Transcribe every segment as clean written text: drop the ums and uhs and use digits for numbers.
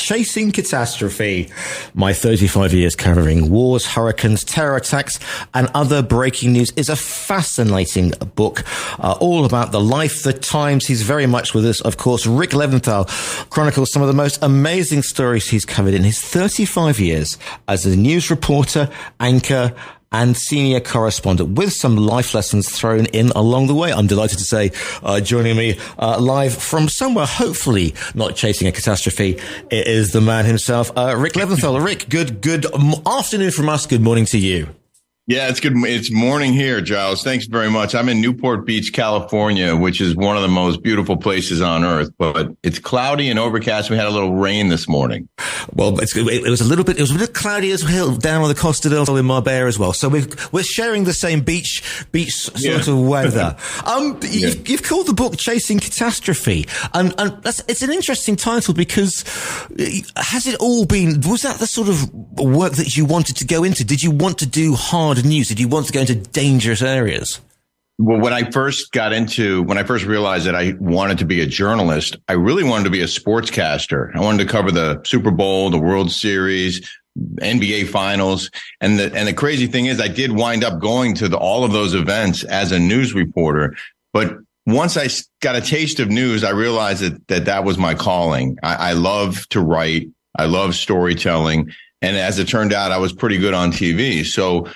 Chasing Catastrophe, my 35 years covering wars, hurricanes, terror attacks, and other breaking news is a fascinating book, all about the life, the times. He's very much with us, of course. Rick Leventhal chronicles some of the most amazing stories he's covered in his 35 years as a news reporter, anchor, and senior correspondent, with some life lessons thrown in along the way. I'm delighted to say, joining me live from somewhere, hopefully not chasing a catastrophe, it is the man himself, Rick Leventhal. Rick, good afternoon from us. Good morning to you. Yeah, it's good. It's morning here, Giles. Thanks very much. I'm in Newport Beach, California, which is one of the most beautiful places on earth, but it's cloudy and overcast. We had a little rain this morning. Well, it was a little bit cloudy as well down on the Costa del Sol in Marbella as well. So we're sharing the same beach sort of weather. You've called the book Chasing Catastrophe, and it's an interesting title because was that the sort of work that you wanted to go into? Did you want to do hard news? Did you want to go into dangerous areas? Well, when I first realized that I wanted to be a journalist, I really wanted to be a sportscaster. I wanted to cover the Super Bowl, the World Series, NBA Finals. And the crazy thing is I did wind up going to all of those events as a news reporter. But once I got a taste of news, I realized that was my calling. I love to write. I love storytelling. And as it turned out, I was pretty good on TV. So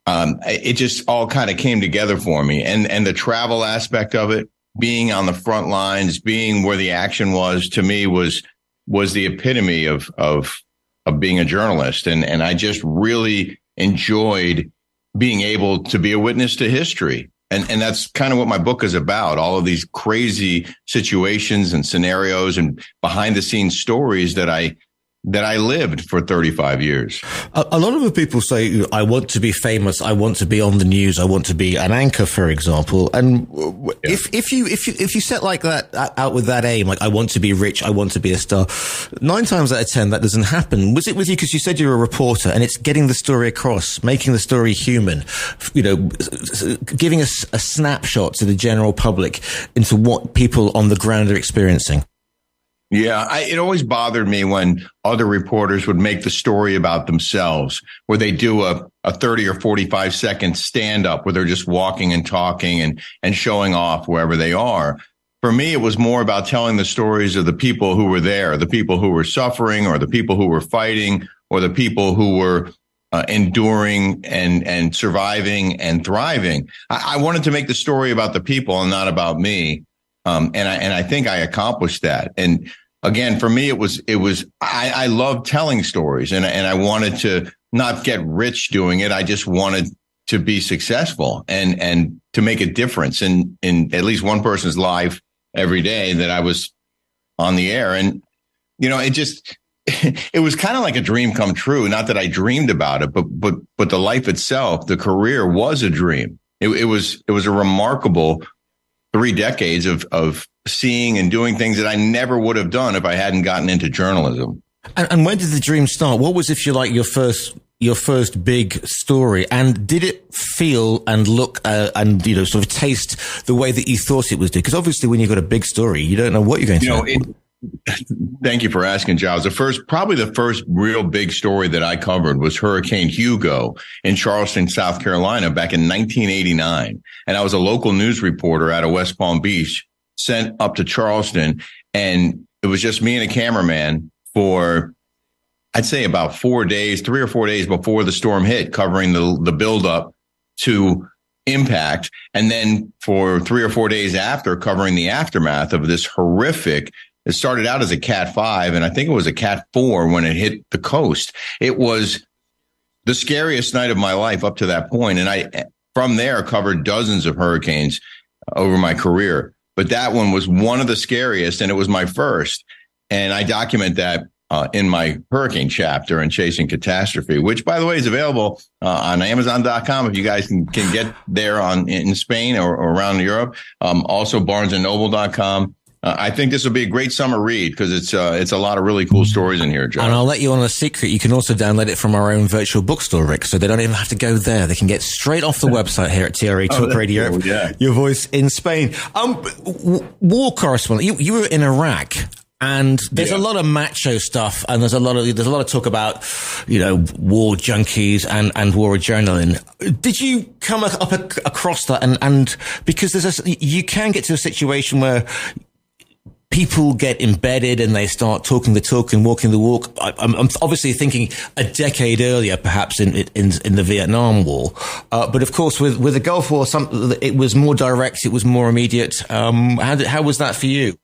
it just all kind of came together for me. And the travel aspect of it, being on the front lines, being where the action was, to me was the epitome of being a journalist. And I just really enjoyed being able to be a witness to history. And that's kind of what my book is about. All of these crazy situations and scenarios and behind the scenes stories that I lived for 35 years. A lot of the people say, I want to be famous. I want to be on the news. I want to be an anchor, for example. And if you set like that out with that aim, like I want to be rich, I want to be a star, 9 times out of 10, that doesn't happen. Was it with you? Because you said you're a reporter and it's getting the story across, making the story human, giving us a snapshot to the general public into what people on the ground are experiencing. Yeah, it always bothered me when other reporters would make the story about themselves, where they do a 30 or 45 second stand up where they're just walking and talking and showing off wherever they are. For me, it was more about telling the stories of the people who were there, the people who were suffering or the people who were fighting or the people who were enduring and surviving and thriving. I wanted to make the story about the people and not about me. And I think I accomplished that. And again, for me, I love telling stories and I wanted to not get rich doing it. I just wanted to be successful and to make a difference in at least one person's life every day that I was on the air. And, it was kind of like a dream come true. Not that I dreamed about it, but the life itself, the career was a dream. It was a remarkable 3 decades of seeing and doing things that I never would have done if I hadn't gotten into journalism. And when did the dream start? What was, if you like, your first big story? And did it feel and look and sort of taste the way that you thought it was doing? Because obviously, when you've got a big story, you don't know what you're going to do. Thank you for asking, Giles. Probably the first real big story that I covered was Hurricane Hugo in Charleston, South Carolina, back in 1989. And I was a local news reporter out of West Palm Beach, sent up to Charleston, and it was just me and a cameraman for, I'd say, about 4 days, 3 or 4 days before the storm hit, covering the buildup to impact, and then for 3 or 4 days after, covering the aftermath of this horrific. It started out as a Cat 5, and I think it was a Cat 4 when it hit the coast. It was the scariest night of my life up to that point, and I, from there, covered dozens of hurricanes over my career. But that one was one of the scariest, and it was my first. And I document that in my hurricane chapter in Chasing Catastrophe, which, by the way, is available on Amazon.com if you guys can get there in Spain or around Europe. Also, BarnesandNoble.com. I think this will be a great summer read because it's a lot of really cool stories in here, John. And I'll let you on a secret. You can also download it from our own virtual bookstore, Rick, so they don't even have to go there. They can get straight off the website here at TRA Talk Radio. Cool, yeah. Your voice in Spain. War correspondent. You were in Iraq. And there's a lot of macho stuff, and there's a lot of talk about, war junkies and war adrenaline. Did you come across that? And because you can get to a situation where people get embedded and they start talking the talk and walking the walk. I'm obviously thinking a decade earlier, perhaps in the Vietnam War, but of course with the Gulf War, it was more direct, it was more immediate. How was that for you?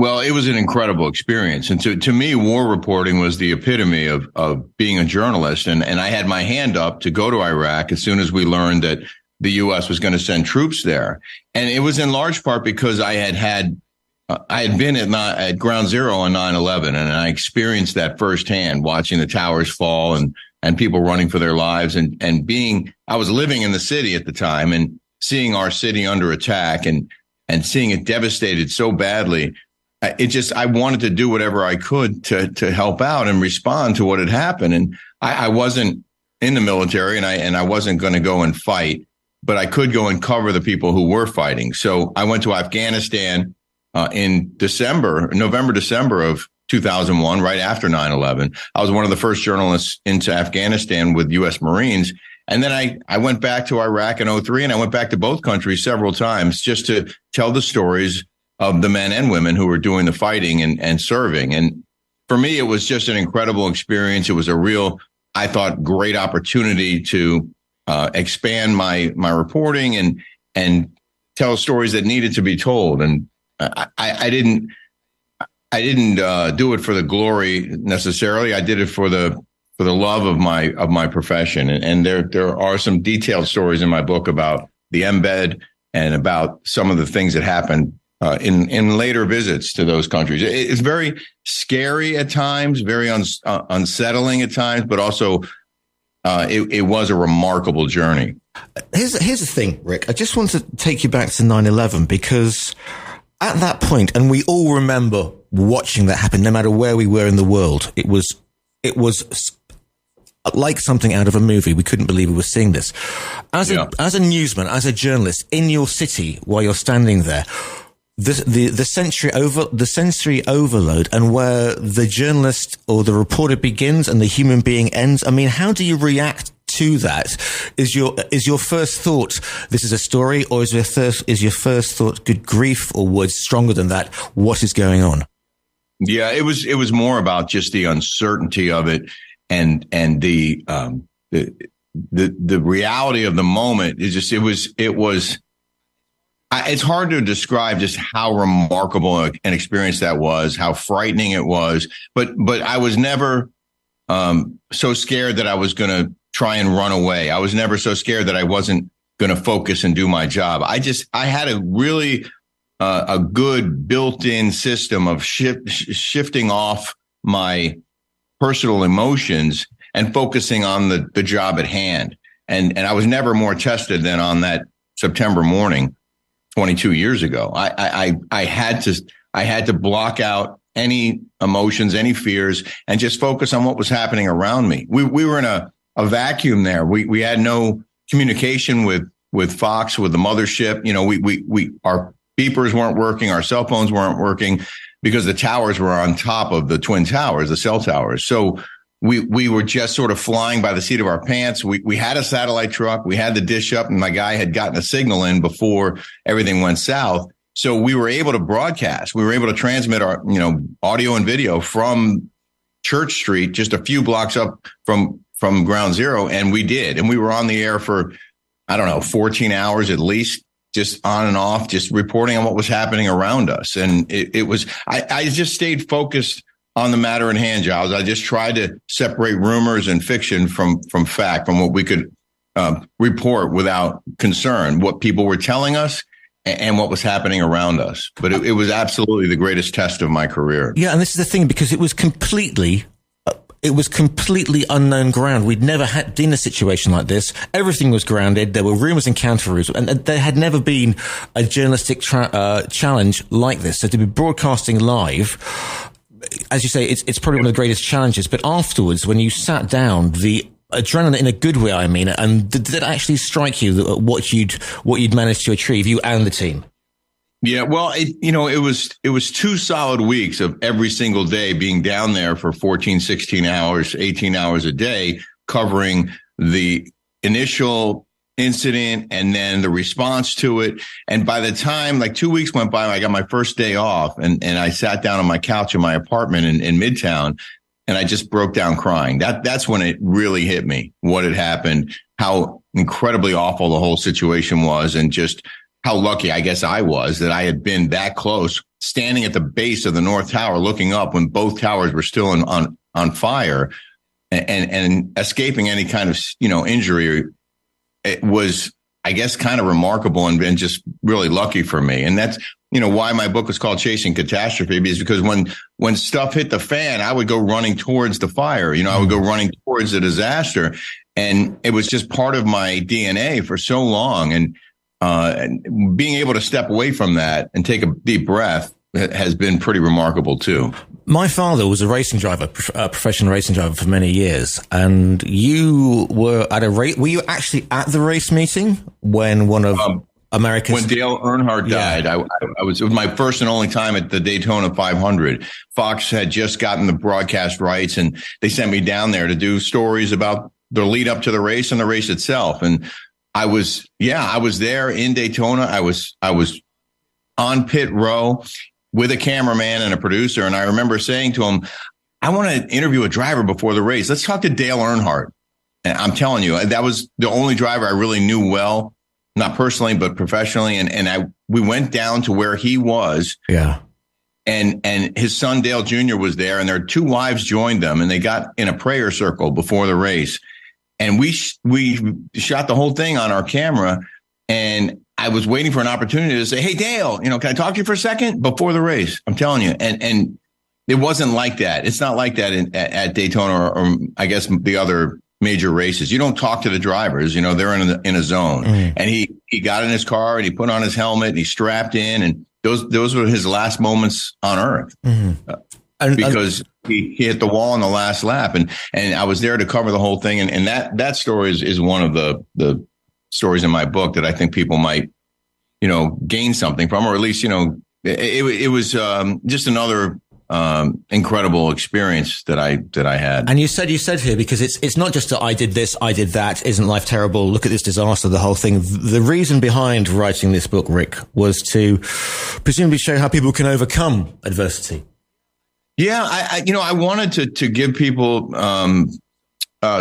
Well, it was an incredible experience. And to me, war reporting was the epitome of being a journalist. And I had my hand up to go to Iraq as soon as we learned that the U.S. was going to send troops there. And it was in large part because I had been at Ground Zero on 9/11, and I experienced that firsthand, watching the towers fall and people running for their lives and I was living in the city at the time and seeing our city under attack and seeing it devastated so badly. I wanted to do whatever I could to help out and respond to what had happened. And I wasn't in the military and I wasn't going to go and fight, but I could go and cover the people who were fighting. So I went to Afghanistan in November, December of 2001, right after 9/11. I was one of the first journalists into Afghanistan with U.S. Marines. And then I went back to Iraq in 2003, and I went back to both countries several times just to tell the stories of the men and women who were doing the fighting and serving. And for me, it was just an incredible experience. It was a real, I thought, great opportunity to expand my reporting and tell stories that needed to be told. And I didn't do it for the glory necessarily. I did it for the love of my profession. And there are some detailed stories in my book about the embed and about some of the things that happened in later visits to those countries. It's very scary at times, very unsettling at times, but also it was a remarkable journey. Here's the thing, Rick. I just want to take you back to 9/11 because at that point, and we all remember watching that happen, no matter where we were in the world, it was like something out of a movie. We couldn't believe we were seeing this. As a newsman, as a journalist in your city while you're standing there, the sensory overload and where the journalist or the reporter begins and the human being ends. I mean, how do you react to that? Is your first thought, this is a story, or is your first thought, good grief, or words stronger than that, what is going on? Yeah, it was more about just the uncertainty of it and the reality of the moment. It's hard to describe just how remarkable an experience that was, how frightening it was. But I was never so scared that I was going to try and run away. I was never so scared that I wasn't going to focus and do my job. I had a really a good built-in system of shifting off my personal emotions and focusing on the job at hand. And I was never more tested than on that September morning 22 years ago. I had to block out any emotions, any fears, and just focus on what was happening around me. We were in a vacuum there. We had no communication with Fox, with the mothership. Our beepers weren't working, our cell phones weren't working because the towers were on top of the twin towers, the cell towers. So we were just sort of flying by the seat of our pants. We had a satellite truck, we had the dish up, and my guy had gotten a signal in before everything went south. So we were able to broadcast. We were able to transmit our, audio and video from Church Street, just a few blocks up from Ground Zero. And we did. And we were on the air for, 14 hours at least, just on and off, just reporting on what was happening around us. And I just stayed focused on the matter in hand, Giles. I just tried to separate rumors and fiction from fact, from what we could report without concern, what people were telling us and what was happening around us. But it was absolutely the greatest test of my career. Yeah, and this is the thing, because it was completely unknown ground. We'd never been in a situation like this. Everything was grounded. There were rumors and counter rumors, and there had never been a journalistic challenge like this. So to be broadcasting live, as you say, it's probably one of the greatest challenges. But afterwards, when you sat down, the adrenaline, in a good way, I mean, and did it actually strike you that what you'd managed to achieve, you and the team? Yeah, well, it was 2 solid weeks of every single day being down there for 14, 16 hours, 18 hours a day, covering the initial incident and then the response to it. And by the time like 2 weeks went by, I got my first day off and I sat down on my couch in my apartment in Midtown and I just broke down crying. That's when it really hit me, what had happened, how incredibly awful the whole situation was, and just how lucky I guess I was that I had been that close, standing at the base of the North Tower, looking up when both towers were still on fire, and escaping any kind of injury. It was, I guess, kind of remarkable and just really lucky for me. And that's why my book was called Chasing Catastrophe, because when stuff hit the fan, I would go running towards the fire. I would go running towards the disaster, and it was just part of my DNA for so long. And being able to step away from that and take a deep breath has been pretty remarkable too. My father was a racing driver, a professional racing driver for many years. And you were at a race. Were you actually at the race meeting when one of America's... When Dale Earnhardt died, I was, it was my first and only time at the Daytona 500. Fox had just gotten the broadcast rights and they sent me down there to do stories about the lead up to the race and the race itself. And I was there in Daytona. I was on pit row with a cameraman and a producer. And I remember saying to him, I want to interview a driver before the race. Let's talk to Dale Earnhardt. And I'm telling you, that was the only driver I really knew well, not personally, but professionally. And we went down to where he was. Yeah. And his son, Dale Jr. was there, and their two wives joined them, and they got in a prayer circle before the race. And we shot the whole thing on our camera, and I was waiting for an opportunity to say, hey, Dale, can I talk to you for a second before the race? I'm telling you. And it wasn't like that. It's not like that at Daytona or I guess the other major races. You don't talk to the drivers, they're in a zone. Mm. And he got in his car and he put on his helmet and he strapped in, and those were his last moments on earth. Mm-hmm. Because he hit the wall in the last lap, and I was there to cover the whole thing. And that story is one of the stories in my book that I think people might, gain something from, or at least, it was just another incredible experience that I had. And you said here, because it's not just that I did this, I did that, isn't life terrible, look at this disaster, the whole thing. The reason behind writing this book, Rick, was to presumably show how people can overcome adversity. Yeah, I wanted to give people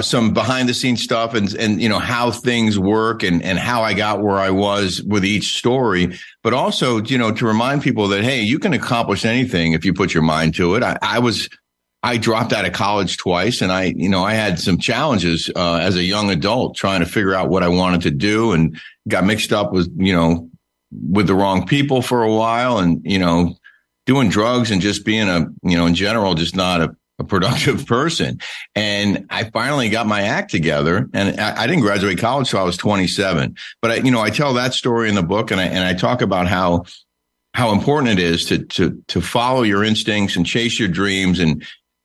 some behind the scenes stuff and how things work and how I got where I was with each story, but also to remind people that, hey, you can accomplish anything if you put your mind to it. I dropped out of college twice, and I had some challenges as a young adult trying to figure out what I wanted to do, and got mixed up with the wrong people for a while, and doing drugs and just being in general, just not a productive person. And I finally got my act together, and I didn't graduate college till I was 27. But I tell that story in the book, and I talk about how important it is to follow your instincts and chase your dreams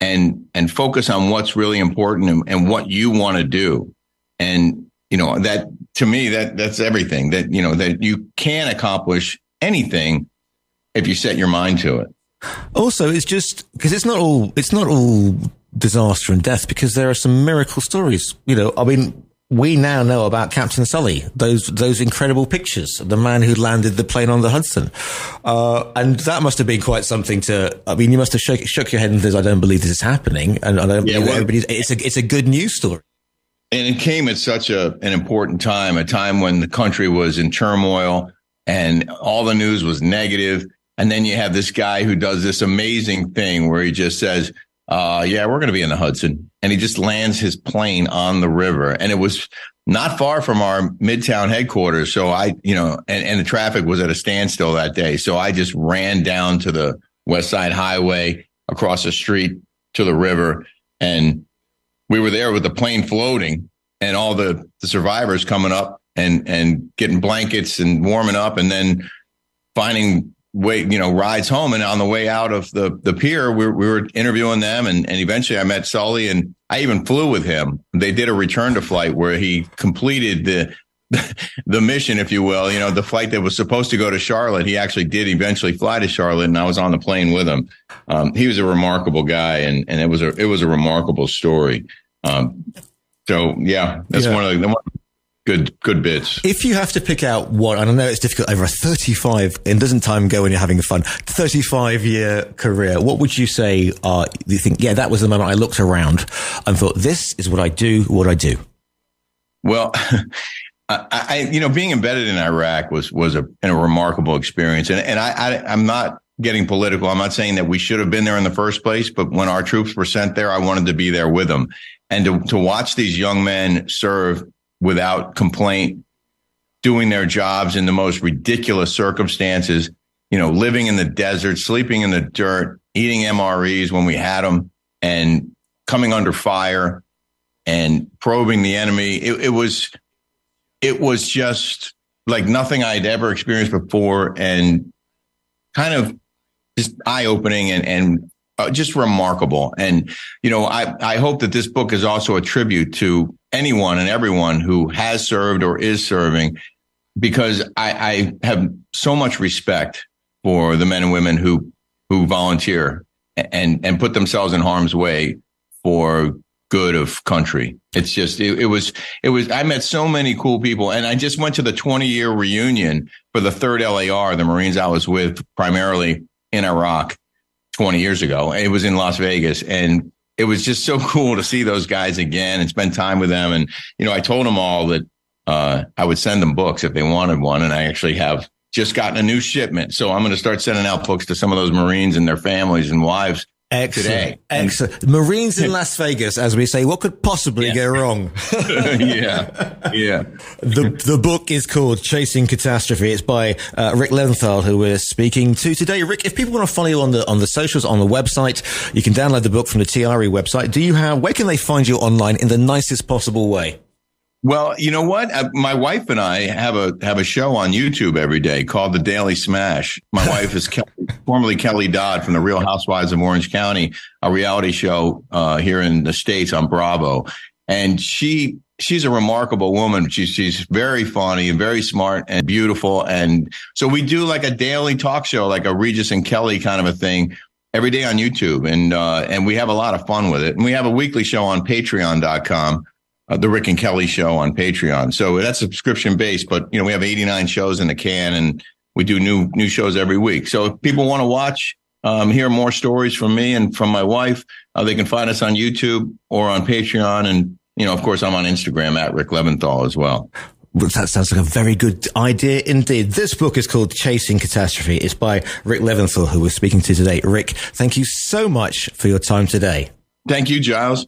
and focus on what's really important and what you want to do. And, that to me, that's everything, that you can accomplish anything if you set your mind to it. Also, it's just because it's not all disaster and death, because there are some miracle stories. We now know about Captain Sully, those incredible pictures of the man who landed the plane on the Hudson. And that must have been quite something you must have shook your head and said, I don't believe this is happening. And I don't believe everybody's, it's a good news story. And it came at such an important time, a time when the country was in turmoil and all the news was negative. And then you have this guy who does this amazing thing where he just says, we're going to be in the Hudson. And he just lands his plane on the river. And it was not far from our Midtown headquarters. So and the traffic was at a standstill that day. So I just ran down to the West Side Highway across the street to the river. And we were there with the plane floating and all the survivors coming up and getting blankets and warming up, and then finding rides home. And on the way out of the pier, we were interviewing them. And eventually I met Sully, and I even flew with him. They did a return to flight where he completed the mission, if you will, the flight that was supposed to go to Charlotte. He actually did eventually fly to Charlotte, and I was on the plane with him. He was a remarkable guy, and it was a remarkable story. So yeah, that's one of the good bits. If you have to pick out one, and I know it's difficult over a 35, and doesn't time go when you're having fun, 35-year career, what would you say you think, that was the moment I looked around and thought, this is what I do. Well, I being embedded in Iraq was a remarkable experience. And I'm not getting political. I'm not saying that we should have been there in the first place, but when our troops were sent there, I wanted to be there with them. And to watch these young men serve without complaint, doing their jobs in the most ridiculous circumstances, living in the desert, sleeping in the dirt, eating MREs when we had them, and coming under fire and probing the enemy. It was just like nothing I'd ever experienced before, and kind of just eye-opening and just remarkable. And, I hope that this book is also a tribute to anyone and everyone who has served or is serving, because I have so much respect for the men and women who volunteer and put themselves in harm's way for good of country. It's just, it was, I met so many cool people, and I just went to the 20-year reunion for the 3rd LAR, the Marines I was with primarily in Iraq 20 years ago. It was in Las Vegas, and it was just so cool to see those guys again and spend time with them. And, I told them all that I would send them books if they wanted one. And I actually have just gotten a new shipment. So I'm going to start sending out books to some of those Marines and their families and wives. Excellent. Excellent. Marines in Las Vegas, as we say, what could possibly go wrong? Yeah. The book is called Chasing Catastrophe. It's by Rick Leventhal, who we're speaking to today. Rick, if people want to follow you on the socials, on the website, you can download the book from the TRE website. Where can they find you online in the nicest possible way? Well, you know what? My wife and I have a show on YouTube every day called The Daily Smash. My wife is formerly Kelly Dodd from The Real Housewives of Orange County, a reality show here in the States on Bravo. And she's a remarkable woman. She's very funny and very smart and beautiful. And so we do like a daily talk show, like a Regis and Kelly kind of a thing, every day on YouTube. And we have a lot of fun with it. And we have a weekly show on patreon.com. The Rick and Kelly Show on Patreon. So that's subscription based, but we have 89 shows in the can, and we do new shows every week. So if people want to watch, hear more stories from me and from my wife, they can find us on YouTube or on Patreon. And, of course, I'm on Instagram at Rick Leventhal as well. Well, that sounds like a very good idea indeed. This book is called Chasing Catastrophe. It's by Rick Leventhal, who we're speaking to today. Rick, thank you so much for your time today. Thank you, Giles.